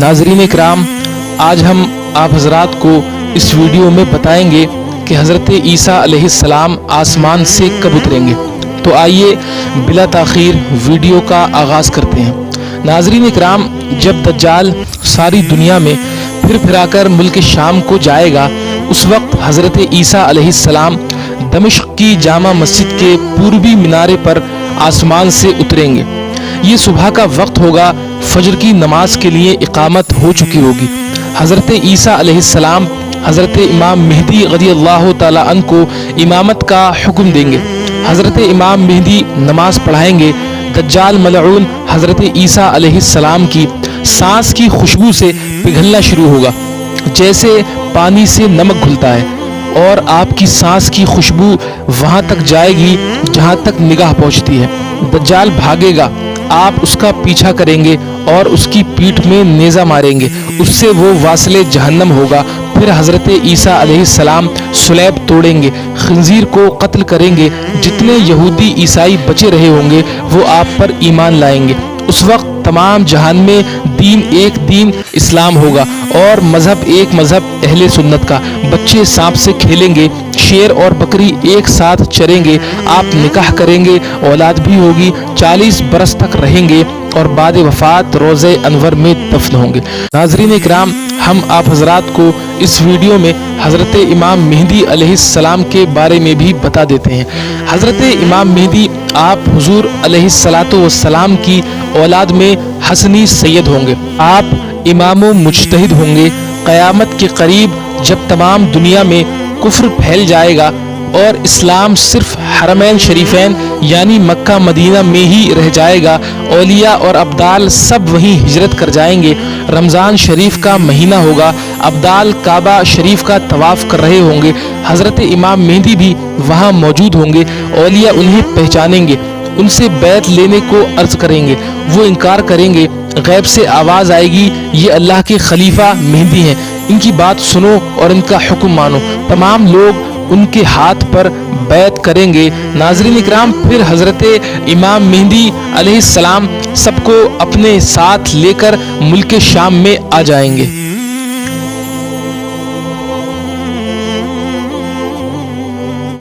नाज़रीन इकराम, आज हम आप हज़रात को इस वीडियो में बताएंगे कि हज़रत ईसा अलैहिस्सलाम आसमान से कब उतरेंगे। तो आइए बिला ताख़ीर वीडियो का आगाज़ करते हैं। नाज़रीन इकराम, जब दज्जाल सारी दुनिया में फिराकर मुल्क शाम को जाएगा, उस वक्त हज़रत ईसा अलैहिस्सलाम दमिश्क की जामा मस्जिद के पूर्वी मीनारे पर आसमान से उतरेंगे। ये सुबह का वक्त होगा, फजर की नमाज के लिए इकामत हो चुकी होगी। हज़रत ईसा अलैहिस्सलाम हज़रत इमाम मेहदी रज़ियल्लाहु ताला अन्हु को इमामत का हुक्म देंगे। हज़रत इमाम मेहदी नमाज पढ़ाएंगे। दज्जाल मलऊन हज़रत ईसा अलैहिस्सलाम की सांस की खुशबू से पिघलना शुरू होगा, जैसे पानी से नमक घुलता है, और आपकी सांस की खुशबू वहाँ तक जाएगी जहाँ तक निगाह पहुँचती है। दज्जाल भागेगा, आप उसका पीछा करेंगे और उसकी पीठ में नेज़ा मारेंगे, उससे वो वासिले जहन्नम होगा। फिर हज़रत ईसा अलैहिस्सलाम सुलैब तोड़ेंगे, खंजीर को कत्ल करेंगे। जितने यहूदी ईसाई बचे रहे होंगे वो आप पर ईमान लाएंगे। उस वक्त तमाम जहान में दीन एक दीन इस्लाम होगा और मज़हब एक मज़हब अहले सुन्नत का। बच्चे सांप से खेलेंगे, शेर और बकरी एक साथ चरेंगे, आप निकाह करेंगे, औलाद भी होगी, 40 बरस तक रहेंगे और बाद वफ़ात रोज़े अनवर में दफन होंगे। नाज़रीन इकराम, हम आप हज़रात को इस वीडियो में हज़रत इमाम मेहदी अलैहिस्सलाम के बारे में भी बता देते हैं। हज़रत इमाम मेहदी आप हुज़ूर अलैहिस्सलातु वस्सलाम की औलाद में हसनी सैयद होंगे। आप इमाम मुज्तहिद होंगे। क़यामत के करीब जब तमाम दुनिया में कुफ्र फैल जाएगा और इस्लाम सिर्फ हरमैन शरीफैन यानी मक्का मदीना में ही रह जाएगा, औलिया और अब्दाल सब वहीं हिजरत कर जाएंगे। रमज़ान शरीफ का महीना होगा, अब्दाल काबा शरीफ का तवाफ़ कर रहे होंगे, हज़रत इमाम मेहदी भी वहाँ मौजूद होंगे। औलिया उन्हें पहचानेंगे, उनसे बैत लेने को अर्ज़ करेंगे, वो इनकार करेंगे। गैब से आवाज़ आएगी, ये अल्लाह के खलीफा मेहदी हैं, इनकी बात सुनो और इनका हुक्म मानो। तमाम लोग उनके हाथ पर बैत करेंगे। नाज़रीन इकराम, फिर हज़रत इमाम मेहदी अलैहिस्सलाम सबको अपने साथ लेकर मुल्क शाम में आ जाएंगे।